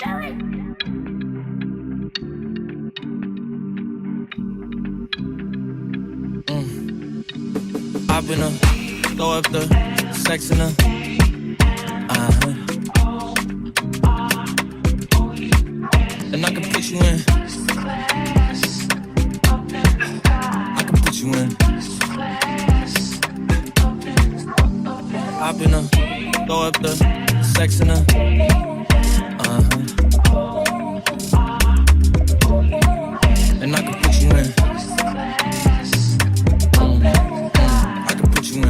Hop in her, throw up the sex in her. And I can put you in. I can put you in. Hop in her, throw up the sex in her. And I can put you in. I can put you in.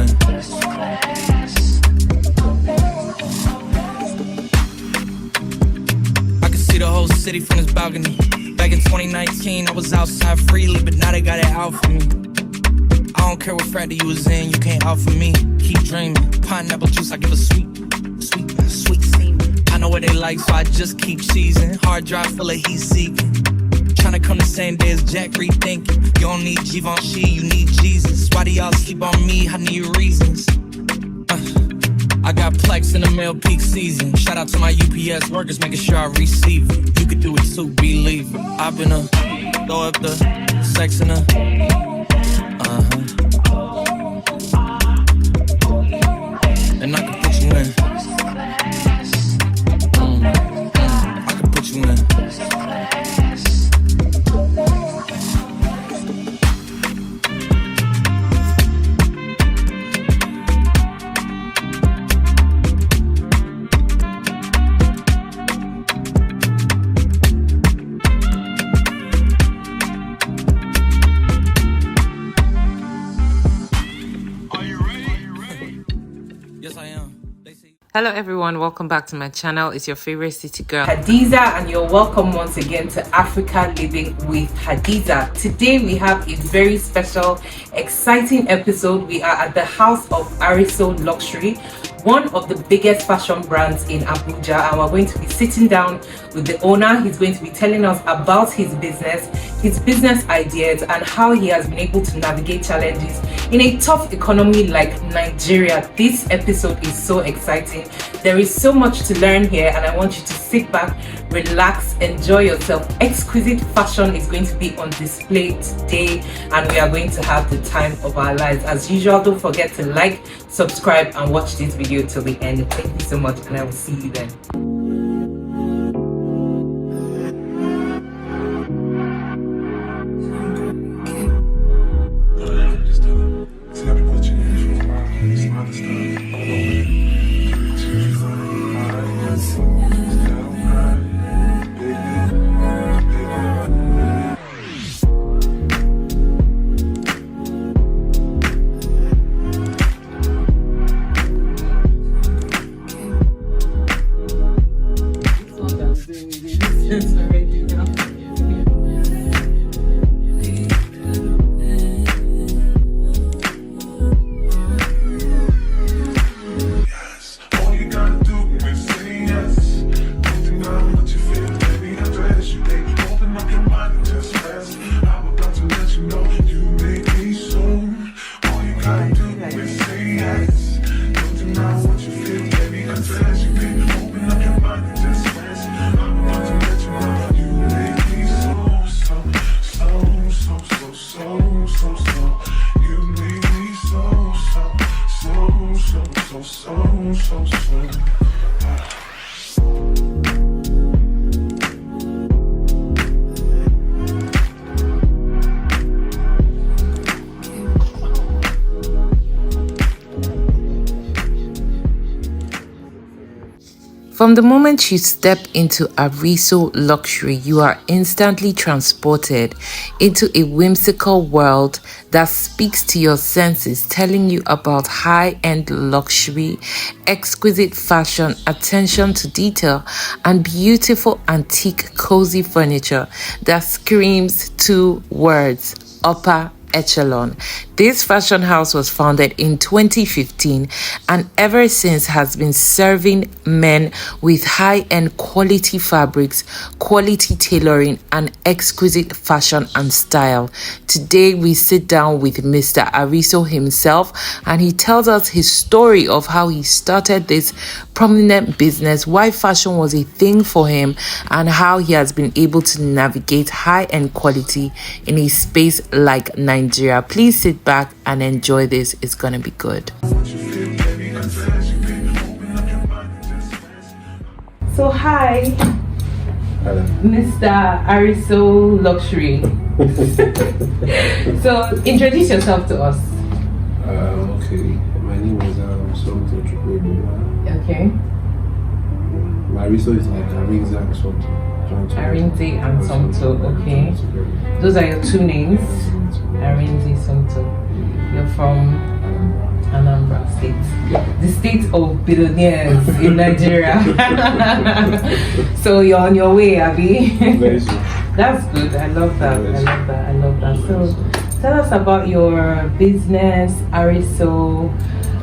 I can see the whole city from this balcony. Back in 2019, I was outside freely, but now they got it out for me. I don't care what frat you was in, you can't out for me. Keep dreaming. Pineapple juice, I give a sweet semen. I know what they like, so I just keep cheesing. Hard drive full of heat seeking. Tryna come the same day as Jack rethinking. You don't need Givenchy, you need Jesus. Why do y'all sleep on me? I need reasons. I got Plex in the mail peak season. Shout out to my UPS workers, making sure I receive it. You could do it too, believe it. I've been throw up the sex in her. And I can put you in. I can put you in. Hello everyone, welcome back to my channel. It's your favorite city girl Hadiza, and you're welcome once again to Africa Living with Hadiza. Today we have a very special, exciting episode. We are at the house of Ariso Luxury, one of the biggest fashion brands in Abuja, and we're going to be sitting down with the owner. He's going to be telling us about his business ideas, and how he has been able to navigate challenges in a tough economy like Nigeria. This episode is so exciting. There is so much to learn here, and I want you to sit back, relax, enjoy yourself. Exquisite fashion is going to be on display today, and we are going to have the time of our lives. As usual, don't forget to like, subscribe, and watch this video till the end. Thank you so much, and I will see you then. From the moment you step into Ariso Luxury, you are instantly transported into a whimsical world that speaks to your senses, telling you about high-end luxury, exquisite fashion, attention to detail, and beautiful antique cozy furniture that screams two words: upper echelon. This fashion house was founded in 2015 and ever since has been serving men with high-end quality fabrics, quality tailoring, and exquisite fashion and style. Today we sit down with Mr. Ariso himself and he tells us his story of how he started this prominent business, why fashion was a thing for him, and how he has been able to navigate high-end quality in a space like Nigeria. Please sit back and enjoy this. It's gonna be good. So hi, Hello. Mr. Ariso Luxury. So introduce yourself to us. Okay, my name is Somto Chukwuebuwa. Okay. Ariso is like Arinze and Somto. Arinze and Somto. Okay. Those are your two names. Arinze Somto. You're from Anambra State, the state of billionaires in Nigeria. So you're on your way, Abby. Very soon. That's good. I love that. I love that. So tell us about your business, Ariso.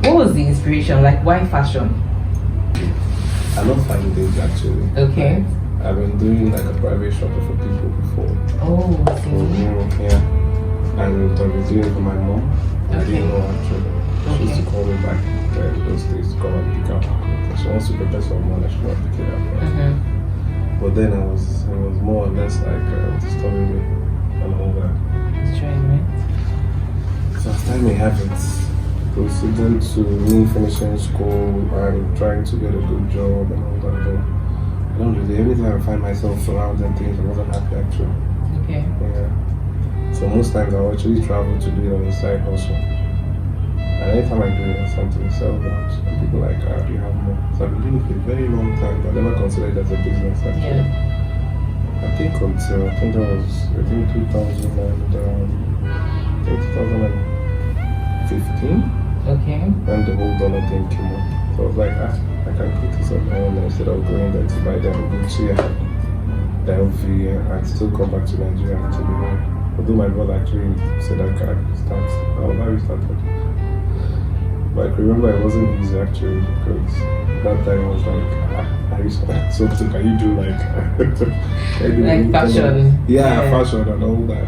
What was the inspiration? Like, why fashion? I love fine things actually. Okay. I've been doing like a private shopper for people before. Oh, okay. Yeah. And I've been doing it for my mom. I Okay. didn't know actually. She used to call me back those days to come and pick up. She wants to prepare some money, she wants to pick it up. Mm-hmm. But then it was more or less like disturbing me and all that. It's trying, right? So after I have it, proceeded to me finishing school and trying to get a good job and all that. But I don't really, every time I find myself surrounding things, I wasn't happy actually. Okay. Yeah. So most times I'll actually travel to do it on the side hustle. And anytime I do it, it's something to sell out. And people are like, do you have more? So I've been doing it for a very long time, but I never considered it as a business actually. Yeah. I think that was 2000 and 2015 Okay. when the whole dollar thing came up. So I was like, I can put this on my own instead of going there to buy the Gucci and the LV and still come back to Nigeria to be here. Although my brother actually said I can start, I was very started. But I remember it wasn't easy actually because that time I was like, so can you do like, can you do Like fashion. Yeah, fashion and all that.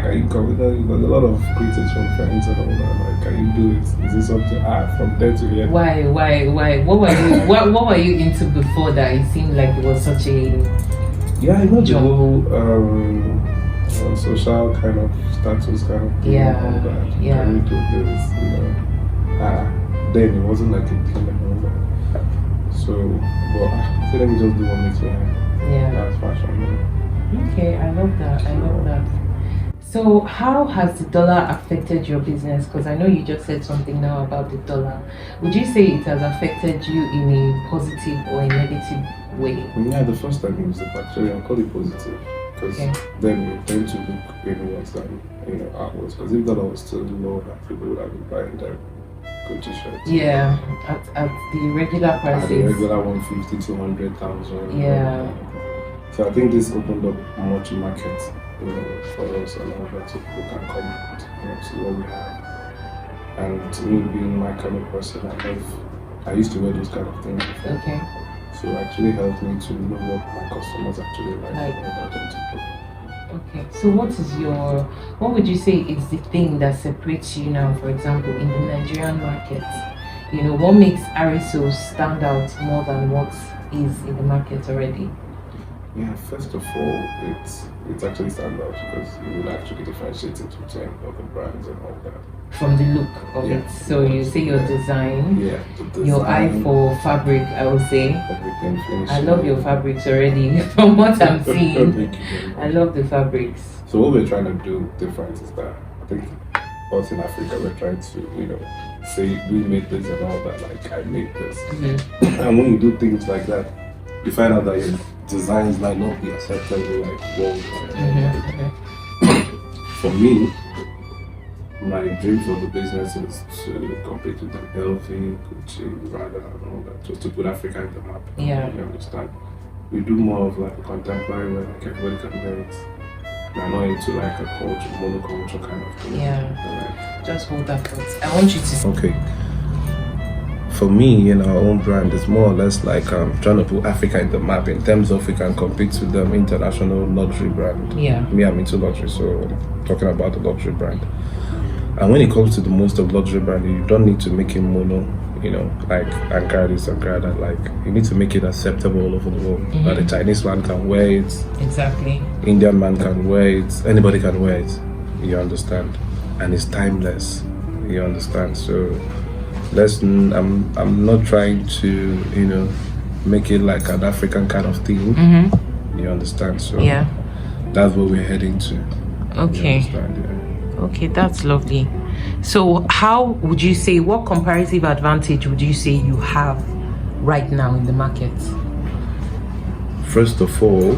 Can you come with that? There's a lot of critics from friends and all that. Like, can you do it? Is this something? From there to here. Why? What were you? what were you into before that? It seemed like it was such a Yeah, I know the job. whole social kind of status kind of thing. Yeah, And all that. yeah. Can you do this? Then it wasn't like a thing and all that. So, but so let me just do what makes me happy. Yeah. That's fashion. Okay, I love that. So how has the dollar affected your business? Because I know you just said something now about the dollar. Would you say it has affected you in a positive or a negative way? Yeah, the first time it was actually I'll call it positive because Okay. then we tend to look inwards than outwards. Because if dollar was still low, that people would have been buying them good t-shirts. Yeah, at the regular At prices. the regular 150 to 100,000. Yeah. So I think this opened up much market, for us and all that, so people can come and see what we have. And me being my kind of person, I used to wear those kind of things before. Okay. So it actually helped me to know what my customers actually like Like. and all that. Okay. So what would you say is the thing that separates you now, for example, in the Nigerian market? What makes Ariso stand out more than what is in the market already? Yeah, first of all, it's actually stand out because you will actually differentiate it between other brands and all that. From the look of Yeah. it. So you say your design, Yeah, the your eye design, for fabric, I would say. everything finishing. I love your fabrics already from what I'm seeing. Thank you very much. I love the fabrics. So what we're trying to do different is that I think us in Africa we're trying to, say we made this and all that, like I made this. Mm-hmm. And when you do things like that, you find out that your designs might not be acceptable like what For me, my dream for the business is to compete with the LV, Gucci, Prada and all that, just to put Africa in the map. Yeah. You understand? We do more of like contemporary where like everybody can wear it. I'm not into like a culture, monoculture kind of thing. Yeah. Just hold that thought. I want you to. Okay. For me, our own brand is more or less like trying to put Africa in the map in terms of we can compete with the international luxury brand. Yeah. Me, I'm into luxury, so I'm talking about the luxury brand. And when it comes to the most of luxury brand, you don't need to make it mono, like Ankara this, Ankara that. Like, you need to make it acceptable all over the world. That the Chinese man can wear it. Exactly. Indian man can wear it. Anybody can wear it. You understand? And it's timeless. You understand? So, I'm not trying to, make it like an African kind of thing. You understand? So, yeah, that's what we're heading to. Okay. You understand? Yeah. Okay, that's lovely. So how would you say, what comparative advantage would you say you have right now in the market? First of all,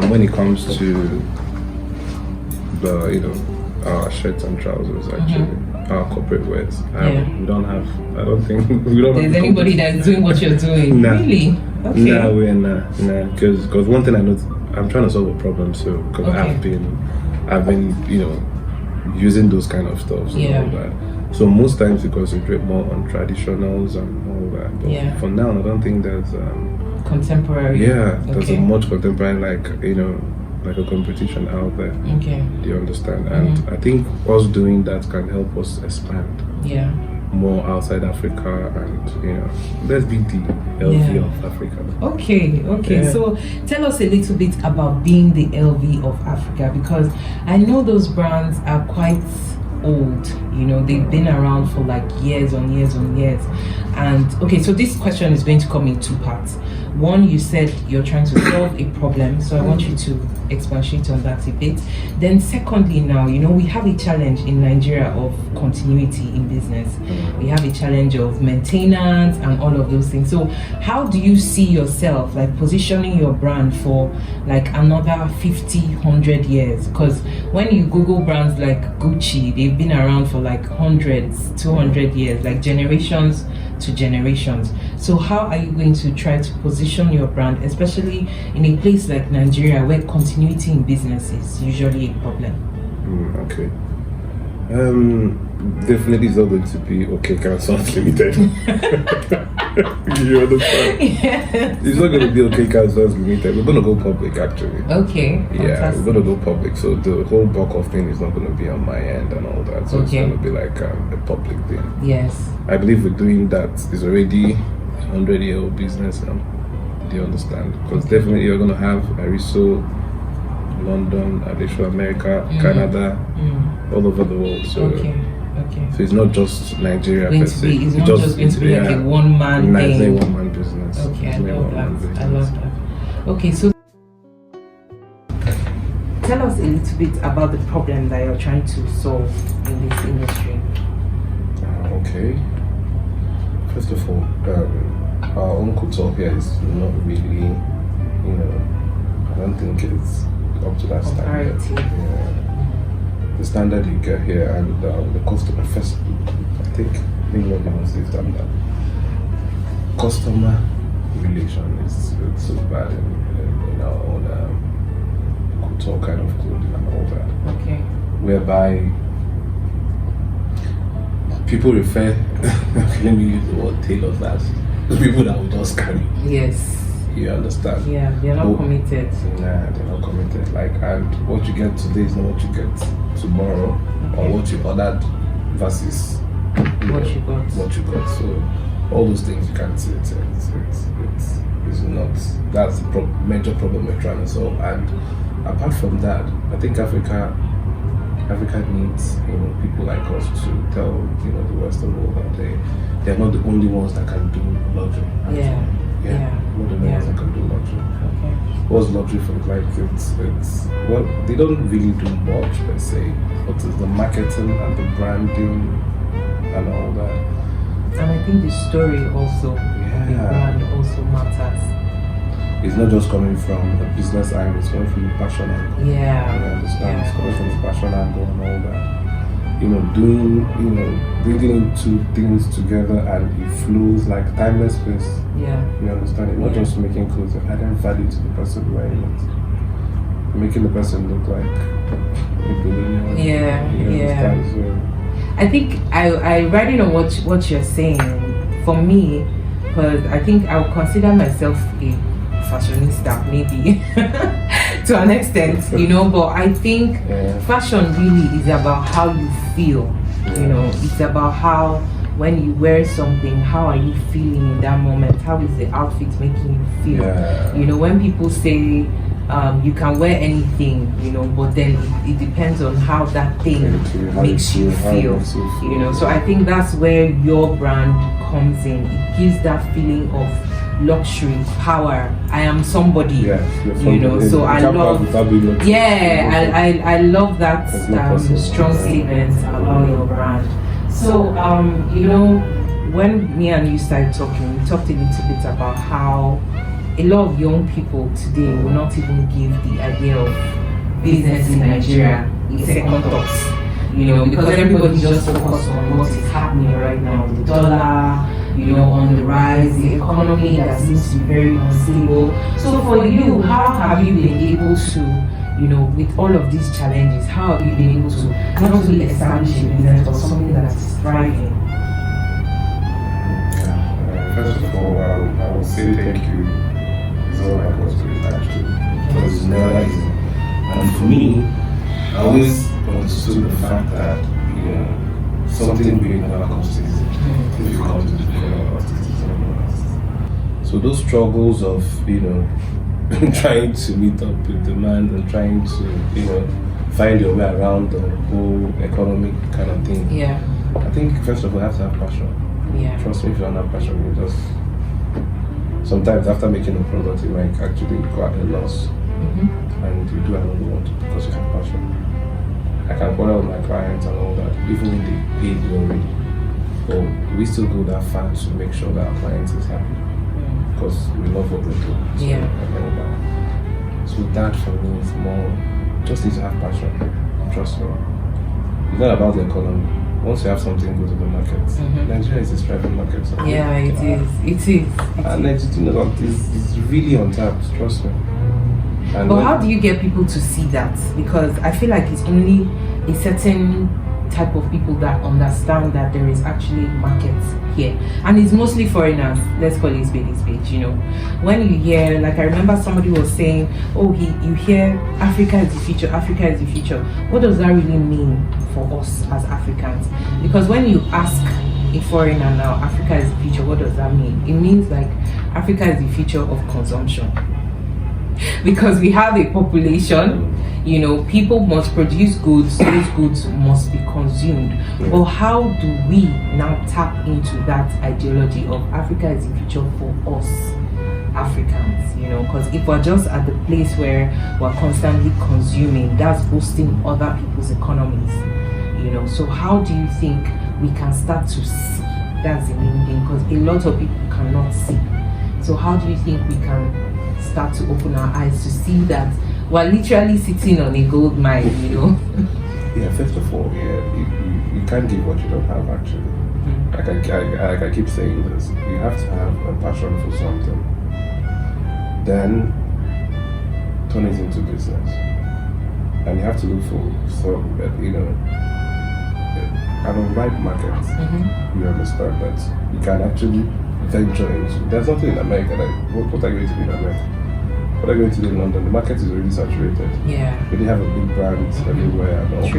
when it comes to the, our shirts and trousers, actually, our corporate wears, we don't have, I don't think, we don't There's have anybody that's doing what you're doing? Nah. Really? Okay. No, we're not, because one thing I know, I'm trying to solve a problem, so, because I've been, using those kind of stuff and all that. So most times we concentrate more on traditionals and all that. But for now, I don't think there's contemporary. Yeah, there's a much contemporary like a competition out there. Okay. Do you understand? And I think us doing that can help us expand. Yeah. More outside Africa, and let's be the LV of Africa. Okay. Yeah. So tell us a little bit about being the LV of Africa, because I know those brands are quite old. They've been around for like years on years on years. And okay, so this question is going to come in two parts. One, you said you're trying to solve a problem, so I want you to expatiate on that a bit. Then secondly, now, we have a challenge in Nigeria of continuity in business. We have a challenge of maintenance and all of those things. So how do you see yourself like positioning your brand for like another 50, 100 years? Because when you Google brands like Gucci, they've been around for like hundreds, 200 years, like generations to generations. So how are you going to try to position your brand, especially in a place like Nigeria where continuity in business is usually a problem? Okay. Definitely it's not going to be okay Cancels Limited. You understand? Yeah. It's not going to be okay Cancels Limited. We're going to go public actually. Okay. Yeah, Fantastic. we're going to go public. So the whole bulk of thing is not going to be on my end and all that. So it's going to be like a public thing. Yes. I believe we're doing that. It's already a 100-year-old business now. Do you understand? Because definitely you're going to have Ariso, London, Ariso America, Canada, all over the world. So, so it's not just Nigeria per se. It's not just going to be like a one-man thing. It's a one-man business. Okay, I love that. Okay, so tell us a little bit about the problem that you're trying to solve in this industry. Okay. First of all, our own couture here is not really, I don't think it's up to that standard. Yeah. The standard you get here and the customer first, I think what you must say is that customer relation is so bad in our own couture kind of clothing and all that. Okay. Whereby people refer, let me use the word tailors as the people that will just carry. Yes. You understand? Yeah, they're not committed. Nah, they're not committed. Like, and what you get today is not what you get tomorrow, or what you ordered versus what you got. So all those things you can't see. It's not. That's the major problem we're trying to solve. And apart from that, I think Africa needs people like us to tell the Western world that they're not the only ones that can do luxury. Yeah. Not the only ones that can do luxury. Okay. What's luxury for? Like it's well, they don't really do much per se, but it's the marketing and the branding and all that. And I think the story also, the brand also matters. It's not just coming from the business angle, it's coming from the passion angle. Yeah. You understand? It's coming from the passion angle and all that. Bringing two things together and it flows like timeless space. Yeah. You understand? It's not just making clothes, adding value to the person wearing it. making the person look like a billionaire. Yeah, You yeah. understand? So, I think I riding on what you're saying. For me, because I think I would consider myself a fashionista, maybe to an extent, you know. But I think fashion really is about how you feel. You know, it's about how when you wear something, how are you feeling in that moment? How is the outfit making you feel? Yeah. You know, when people say you can wear anything, you know, but then it depends on how that thing makes you feel, you know. So I think that's where your brand comes in. It gives that feeling of luxury, power. I am somebody, you know. So I love, I love that strong statement about your brand. So you know, when me and you started talking, we talked a little bit about how a lot of young people today will not even give the idea of business in Nigeria a second thought, you know, because everybody just focus on what is happening right now, the dollar, you know, on the rise, the economy that seems to be very unstable. So for you, how have you been able to, you know, with all of these challenges, how have you been able to not only establish a business but something that is thriving? First of all, I will say thank you. All I was with actually, because it's never easy. And for me, I always understood the fact that, you know, something big never comes easy. If you come to the so those struggles of, you know, trying to meet up with demand and trying to, you know, find your way around the whole economic kind of thing. Yeah. I think first of all, you have to have passion. Yeah. Trust me, if you don't have passion, you just. Sometimes after making a product, you might actually go at a loss, and you do another one because you have passion. I can quarrel with my clients and all that, even when they paid you already. But we still go that far to make sure that our client is happy because we love what we do. So, so that for me is more, just need to have passion. Trust me. It's not about the economy. Once you have something good in the market, Nigeria is a thriving market. So yeah, it is. And Nigeria is really untapped, trust me. And but how do you get people to see that? Because I feel like it's only a certain type of people that understand that there is actually markets here, and it's mostly foreigners. Let's call it spade, you know. When you hear, like I remember somebody was saying, oh, you hear Africa is the future, Africa is the future. What does that really mean for us as Africans? Because when you ask a foreigner now, Africa is the future, what does that mean? It means like Africa is the future of consumption. Because we have a population, you know, people must produce goods, those goods must be consumed. But how do we now tap into that ideology of Africa is the future for us Africans, you know? Because if we're just at the place where we're constantly consuming, that's boosting other people's economies, you know. So how do you think we can start to see? That's the main thing, because a lot of people cannot see. So how do you think we can start to open our eyes to see that we're literally sitting on a gold mine, you know? Yeah, first of all, you can't give what you don't have actually. Like I keep saying this, you have to have a passion for something. Then turn it into business. And you have to look for you know, an right market. You understand that you can actually venture into. There's nothing in America that what are you going to do in America? What are you going to do in London? The market is already saturated. Yeah. But they have a big brands everywhere and all that.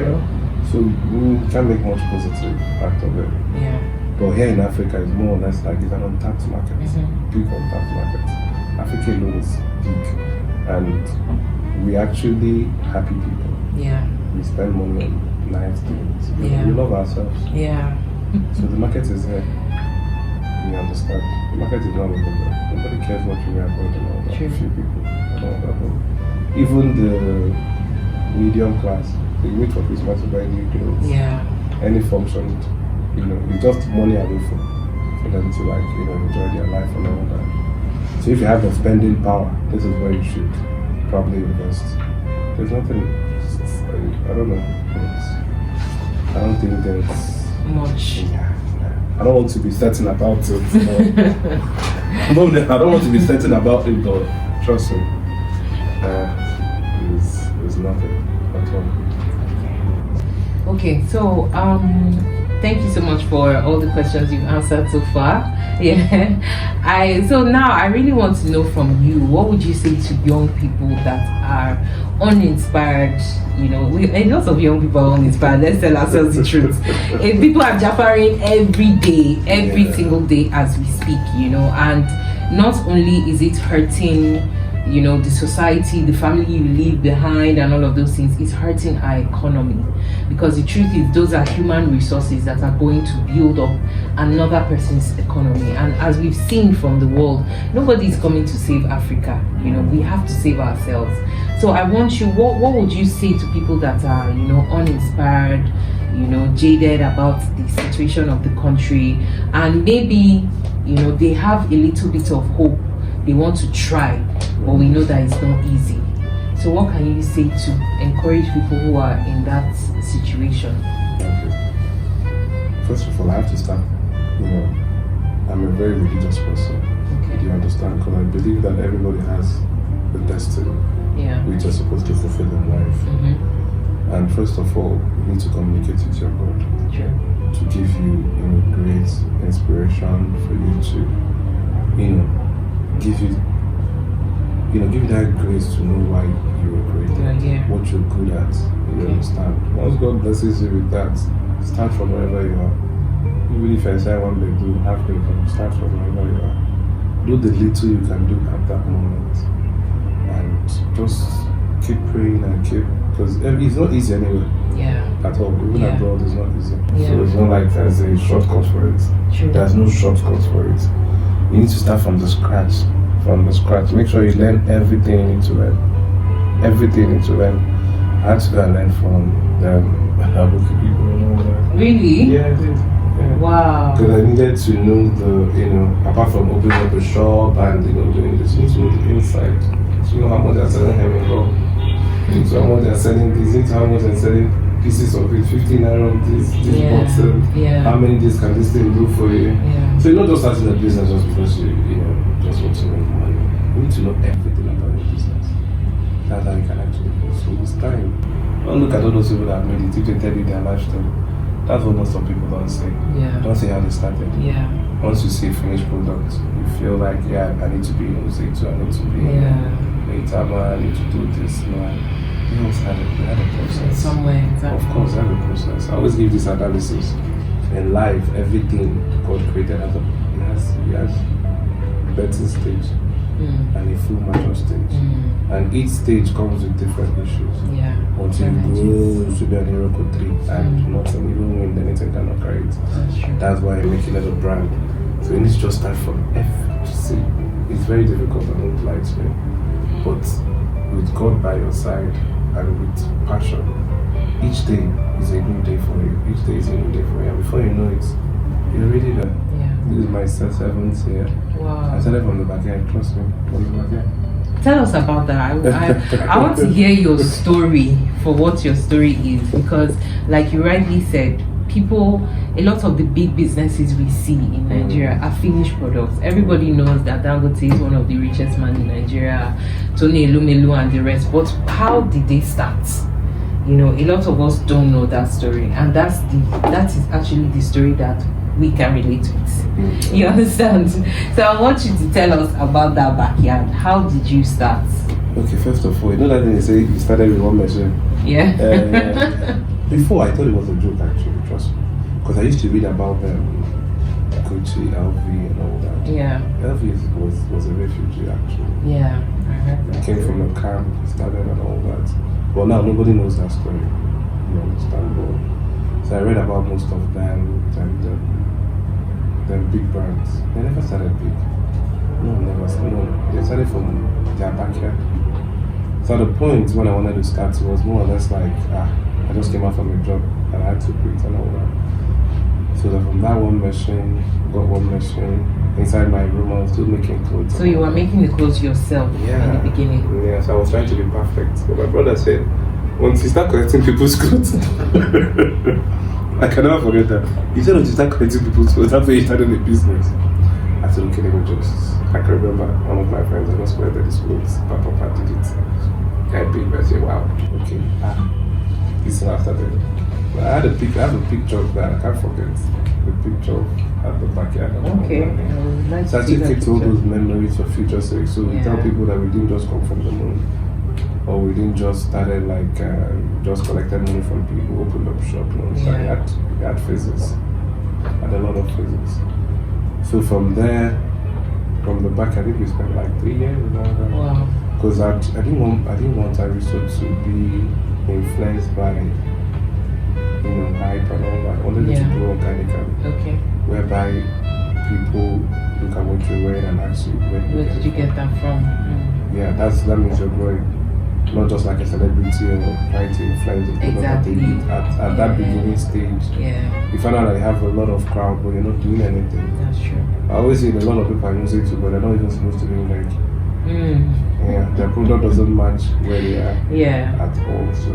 So you can't make much positive out of it. Yeah. But here in Africa it's more or less like it's an untapped market. Big untapped market. Africa alone is big. And we actually happy people. Yeah. We spend money on nice things. Yeah. We love ourselves. Yeah. So the market is here. You understand? The market is not over there. Nobody cares what you wear about and all that. True. Few people and all that. Even the medium class, they wait for Christmas to buy new clothes. Yeah. Any function, you know, it's just money away for them to like, you know, enjoy their life and all that. So if you have the spending power, this is where you should probably invest. There's nothing, I don't know. I don't think there's much. Yeah. I don't want to be certain about it. I don't want to be certain about it, but trust me. perfect at all. Okay, so thank you so much for all the questions you've answered so far. Yeah, so now I really want to know from you, what would you say to young people that are uninspired? You know, a lot of young people are uninspired. Let's tell ourselves the truth. People are jabbering every day, every single day as we speak. You know, and not only is it hurting, you know, the society, the family you leave behind and all of those things, it's hurting our economy, because the truth is those are human resources that are going to build up another person's economy. And as we've seen from the world, nobody is coming to save Africa. You know, we have to save ourselves. So I want you, what would you say to people that are, you know, uninspired, you know, jaded about the situation of the country, and maybe, you know, they have a little bit of hope, they want to try, but we know that it's not easy. So what can you say to encourage people who are in that situation? Okay. First of all, I have to start, you know, I'm a very religious person. Okay. Do you understand? Because I believe that everybody has a destiny which you're supposed to fulfill in life. And first of all, you need to communicate with your God to give you, you know, great inspiration for you to, you know, give you that grace to know why you were created, what you're good at. You understand? Once God blesses you with that, start from wherever you are. Even if I say one bedroom, half bedroom, start from wherever you are. Do the little you can do at that moment, and just keep praying and keep, because it's not easy anyway. At all. Even abroad, it's not easy. So it's not like there's a shortcut for it. There's no shortcut for it. You need to start from the scratch. Make sure you learn everything you need to learn. Everything you need to learn. I had to go and learn from Abuja people and all that. Really? Yeah, I did. Yeah. Wow. Because I needed to know the, you know, apart from opening up a shop and, you know, doing this, you need to know the inside. So you know how much they're selling hemming, you know how much they're selling this, you know how much they're selling pieces of it, 15 naira of this bottle. How many days can this thing do for you? So you're not just starting a business just because you know, just want to make money. You need to know everything about your business. That's how you can actually go. So it's time. Don't look at all those people that have made it. If they tell you their life story, that's what most of people don't say. Don't say how they started. Once you see a finished product, you feel like, I need to be in Louis Vuitton, I need to be in I need to do this. No, you always had a process. Somewhere, exactly. Of course, I have a process. I always give this analysis. In life, everything God created has a betting stage and a full mature stage. And each stage comes with different issues. Until you grow to be an hero tree and nothing, even when anything cannot carry it. That's why I'm making it a brand. So you need to just start from F to C. It's very difficult, I won't lie to you. But with God by your side and with passion, each day is a new day for you. Each day is a new day for you. And before you know it, you're already there. This is my 7th year. Wow. I started from the back end, trust me, from the back end. Tell us about that. I want to hear your story for what your story is, because like you rightly said, people, a lot of the big businesses we see in Nigeria are finished products. Everybody knows that Dangote is one of the richest men in Nigeria, Tony Elumelu and the rest, but how did they start? You know, a lot of us don't know that story, and that is actually the story that we can relate with. You understand? So I want you to tell us about that backyard. How did you start? Okay, first of all, you know that thing they say you started with one machine? Before, I thought it was a joke actually, trust me. Because I used to read about Gucci, LV and all that. LV was a refugee actually. I heard that. He came from a camp, started and all that. But now nobody knows that story. You understand? But, so I read about most of them and them big brands. They never started big. No. They started from their backyard. So at the point when I wanted to start, it was more or less like, I just came out from a job and I had to quit and all that. So from that one machine, got one machine. Inside my room, I was still making clothes. So you were making the clothes yourself in the beginning? Yes, I was trying to be perfect. But my brother said, once you start collecting people's clothes, I can never forget that. He said, once you start collecting people's clothes, that's when you started the business. I said, okay, let me just. I can remember one of my friends, I just collected his clothes. Papa did it. I paid, I said, wow, okay. thinking, this thing after that. I have a picture of that, I can't forget. The picture at the backyard. Okay. It actually takes all those memories for future sake. So we tell people that we didn't just come from the moon. Or we didn't just started like, just collected money from people, opened up shop. So we had phases. Had a lot of phases. So from there, from the back, I think we spent like 3 years. Wow. Because I didn't want Ariso to be influenced by, hype and all that. I wanted it to grow organically. Okay. Whereby people look at what you're wearing and ask you, where did you get that from? Yeah, that means you're growing. Not just like a celebrity or trying to influence the people that they need at that beginning stage. Yeah. You find out that you have a lot of crowd, but you're not doing anything. That's true. I always say that a lot of people are using it too, but they're not even supposed to be like. Yeah, their product doesn't match where they are at all. So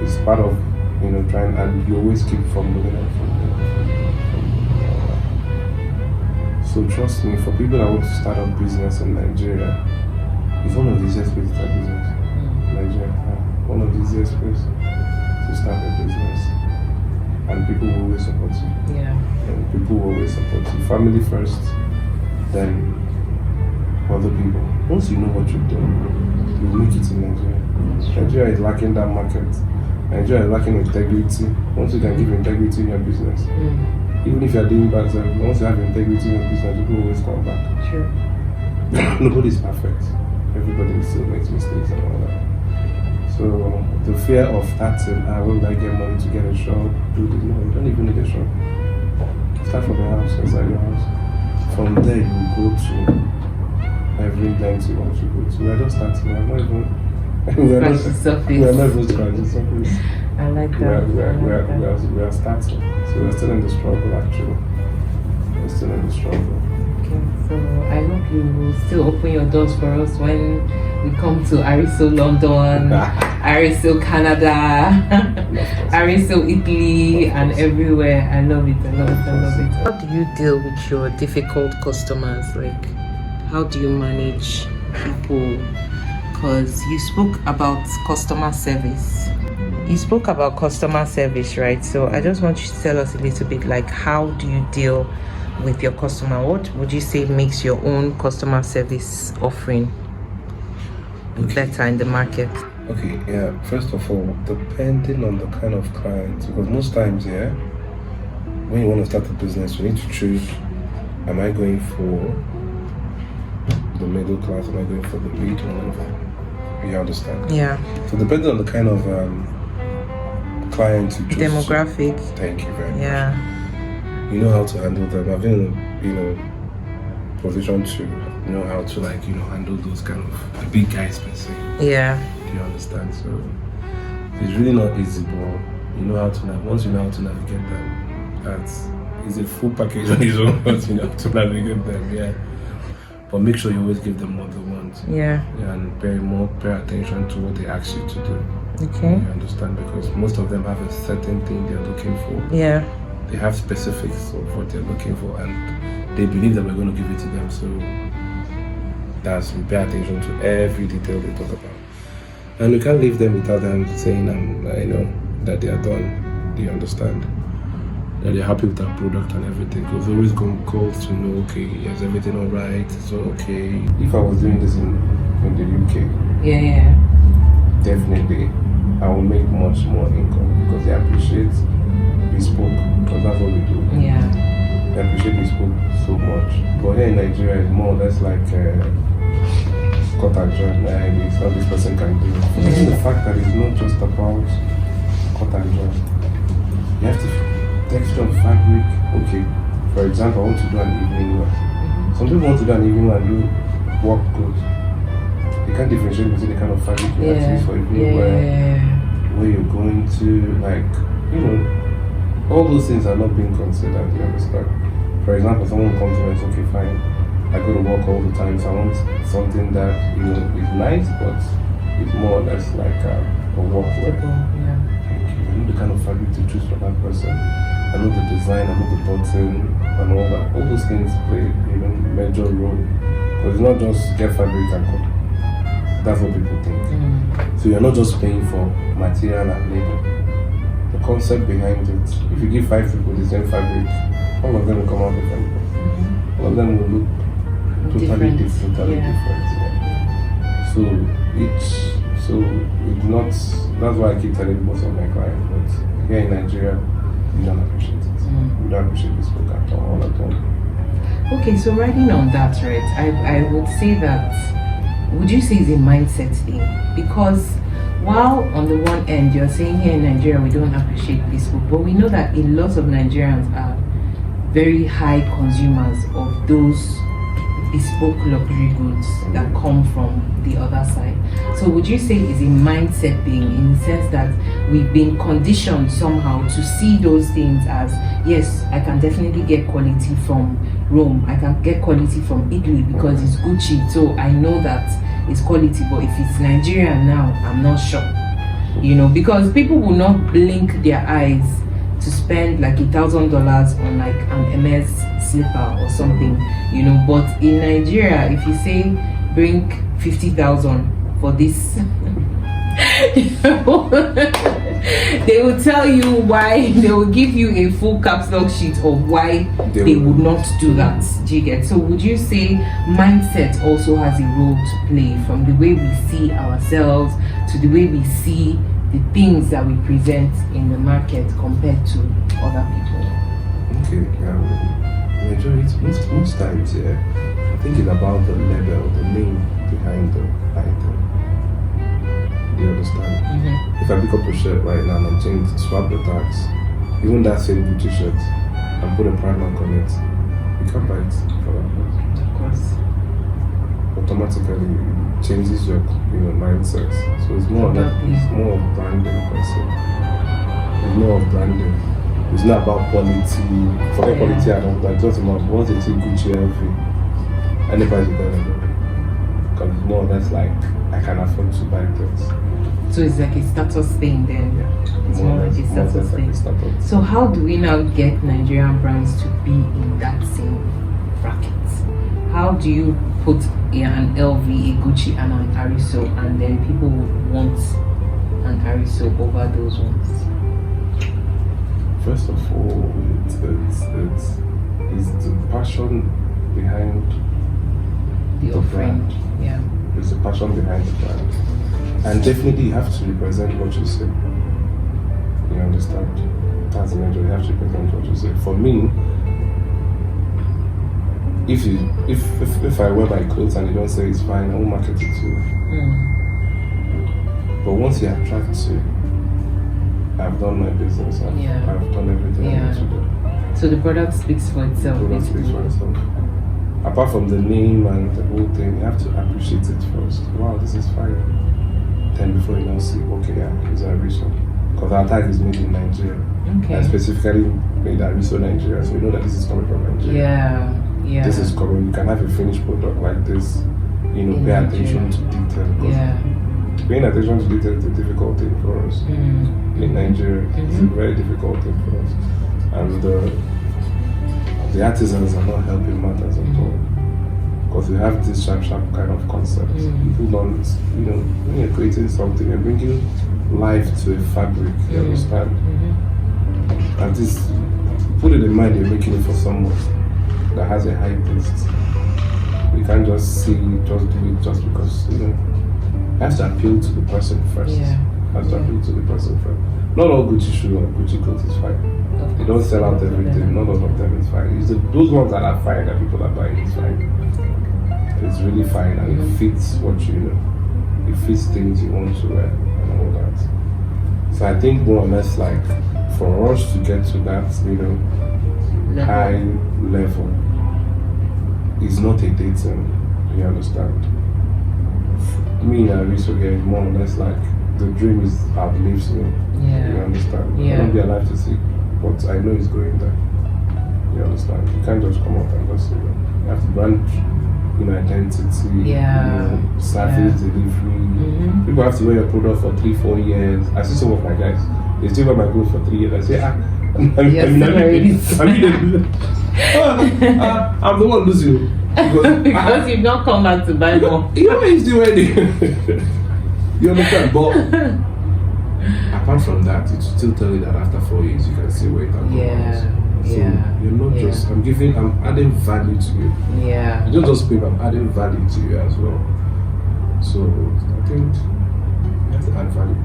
it's part of trying, and you always keep fumbling and fumbling. So trust me, for people that want to start a business in Nigeria, it's one of the easiest places to start business. Nigeria, one of the easiest places to start a business, and people will always support you. Yeah. And people will always support you. Family first, then other people. Once you know what you're doing, you'll make it in Nigeria. Nigeria is lacking that market. Nigeria is lacking integrity. Once you can give integrity in your business, even if you're doing bad stuff, once you have integrity in your business, people always come back. Sure. Nobody's perfect. Everybody still makes mistakes and all that. So the fear of that, will I get money to get a shop? No, you don't even need a shop. Start from the house, inside your house. From there you go to every length you want to go to. We're just starting. We're not even scratching the surface. I like that. We are starting. So we're still in the struggle actually. We're still in the struggle. Okay, so I hope you will still open your doors for us when we come to Ariso London, Ariso Canada, Ariso Italy, and everywhere. I love it. How do you deal with your difficult customers? Like, how do you manage people? Because you spoke about customer service. Right? So I just want you to tell us a little bit, like, how do you deal with your customer? What would you say makes your own customer service offering better in the market? Okay, yeah. First of all, depending on the kind of client, because most times, when you want to start a business, you need to choose: am I going for the middle class? Am I going for the elite? You understand? Yeah. So depending on the kind of client you choose. Demographic. Thank you very much. Yeah. You know how to handle them. I've been in position to know how to handle those kind of the big guys per se. Yeah. Do you understand? So it's really not easy, but you know how to once you know how to navigate them, that's a full package on its own. Once you know how to navigate them, yeah. But make sure you always give them what they want. Yeah. And pay attention to what they ask you to do. Okay. You understand? Because most of them have a certain thing they're looking for. Yeah. They have specifics of what they're looking for, and they believe that we're going to give it to them. So we pay attention to every detail they talk about, and we can't leave them without them saying, that they are done. Do you understand? That they're happy with our product and everything. Because always calls to know, okay, is everything all right? So okay. If I was doing this in the UK, definitely I will make much more income because they appreciate bespoke, because that's what we do. Yeah. They appreciate bespoke so much. But here in Nigeria, it's more or less like cut and join. It's not this person can do. Forgetting the fact that it's not just about cut and join. You have to texture of fabric. Okay, for example, I want to do an evening wear. Some people want to do an evening wear and do work clothes. You can't differentiate between the kind of fabric you have to use for evening wear, where you're going to, all those things are not being considered, you understand? For example, someone comes to me and says, okay, fine, I go to work all the time, so I want something that, is nice, but it's more or less like a work wear. Yeah. Thank you. I know the kind of fabric to choose for that person. I know the design, I know the button, and all that. All those things play a major role. Because it's not just get fabric and cut. That's what people think. So you're not just paying for material and labor. The concept behind it. If you give 5 people the same fabric, all of them will come out different. All of them will look totally different. Yeah. So it's not. That's why I keep telling most of my clients. But here in Nigeria, we don't appreciate it. We don't appreciate this book at all. Okay, so riding on that, right? I would say that. Would you say it's a mindset thing? Because while on the one end you're saying here in Nigeria we don't appreciate bespoke, but we know that a lot of Nigerians are very high consumers of those bespoke luxury goods that come from the other side. So would you say it's a mindset thing in the sense that we've been conditioned somehow to see those things as, yes, I can definitely get quality from Rome, I can get quality from Italy because it's Gucci, so I know that it's quality, but if it's Nigeria now, I'm not sure. Because people will not blink their eyes to spend like $1,000 on like an MS slipper or something, but in Nigeria, if you say bring 50,000 for this, they will tell you why. They will give you a full capsule sheet of why they would not do that. Do you get? So would you say mindset also has a role to play, from the way we see ourselves to the way we see the things that we present in the market compared to other people? Okay, majority, most times, I think it's about the label, the name behind the item. Do you understand? If I pick up a shirt right now and change, swap the tags, even that same Gucci shirt, and put a Primark on it, you can't buy it for that price. Of course. Automatically changes your mindset. So it's more of branding concept. It's more of branding. It's not about quality. Forget quality and all that. Just about once they see Gucci LV, any price you buy it. Because it's more or less like I can afford to buy things. So it's like a status thing then. Yeah. It's more like a status thing. So how do we now get Nigerian brands to be in that same bracket? How do you put an LV, a Gucci, and an Ariso, and then people would want an Ariso over those ones? First of all, it's the passion behind the offering. Brand. Yeah. It's the passion behind the brand. And definitely you have to represent what you say. You understand? That's the major. You have to represent what you say. For me, if I wear my clothes and they don't say it's fine, I won't market it to you. But once you attract to, I've done my business. I've done everything I need to do. So the product speaks for itself. The product speaks for itself. Apart from the name and the whole thing, you have to appreciate it first. Wow, this is fine. Then before you now see, okay, yeah, it's Ariso. Because our tag is made in Nigeria. Okay. And specifically made Ariso Nigeria. So you know that this is coming from Nigeria. Yeah. This is coming. You can have a finished product like this. Pay attention to detail. Paying attention to detail is a difficult thing for us in Nigeria. It's a very difficult thing for us. And the artisans are not helping matters at all. Because we have this sharp kind of concept. People don't, when you're creating something, you're bringing life to a fabric, you understand? And this, put it in mind, you're making it for someone that has a high taste. You can't just do it just because, it has to appeal to the person first. It has to appeal to the person first. Not all Gucci shoes or Gucci clothes is fine. They don't sell out everything. Not all of them is fine. It's those ones that are fine that people are buying is fine. It's really fine and it fits what it fits things you want to wear and all that. So I think more or less like for us to get to that, high level is not a dating, you understand? Me and Ariso get more or less like the dream is outlives me. You understand? I won't be alive to see, but I know it's going there. You understand? You can't just come out and just say that. You have to brand identity, service delivery. People have to wear your product for 3-4 years. I see some of my guys, they still wear my clothes for 3 years. I say, I'm the one losing. Because you've not come back to buy more. You're still ready. You understand? But apart from that, it still tell you that after 4 years you can see where it can go. So you're not just, I'm adding value to you. Yeah. You don't just pay, but I'm adding value to you as well. So I think you have to add value.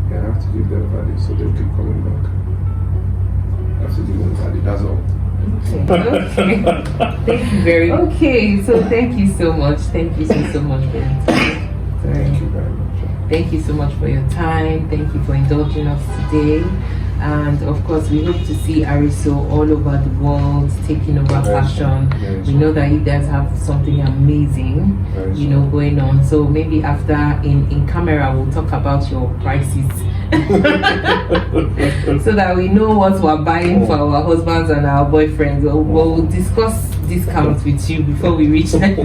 You have to give them value so they'll keep coming back. You have to give them value, that's all. Okay. Thank you very much. Okay, so thank you so much. Thank you so much for your time. Thank you very much. Thank you so much for your time. Thank you for indulging us today. And of course, we hope to see Ariso all over the world taking over fashion. We know that you guys have something amazing, going on. So maybe after in camera, we'll talk about your prices. So that we know what we're buying for our husbands and our boyfriends. We'll discuss discounts with you before we reach that.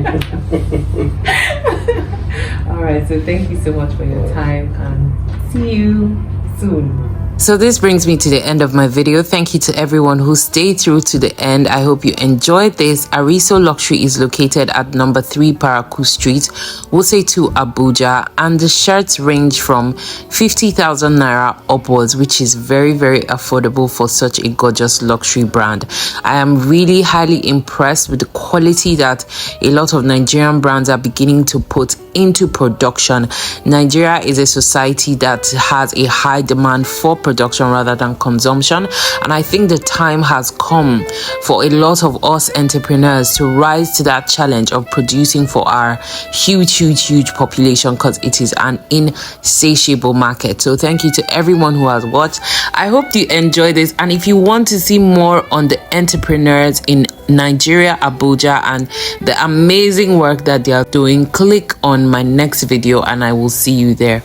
All right, so thank you so much for your time and see you soon. So this brings me to the end of my video. Thank you to everyone who stayed through to the end. I hope you enjoyed this. Ariso Luxury is located at number 3 Paraku Street, Wuse 2 Abuja, and the shirts range from 50,000 naira upwards, which is very, very affordable for such a gorgeous luxury brand. I am really highly impressed with the quality that a lot of Nigerian brands are beginning to put into production. Nigeria is a society that has a high demand for production rather than consumption, and I think the time has come for a lot of us entrepreneurs to rise to that challenge of producing for our huge population, because it is an insatiable market. So thank you to everyone who has watched. I hope you enjoyed this, and if you want to see more on the entrepreneurs in Nigeria, Abuja, and the amazing work that they are doing, click on my next video and I will see you there.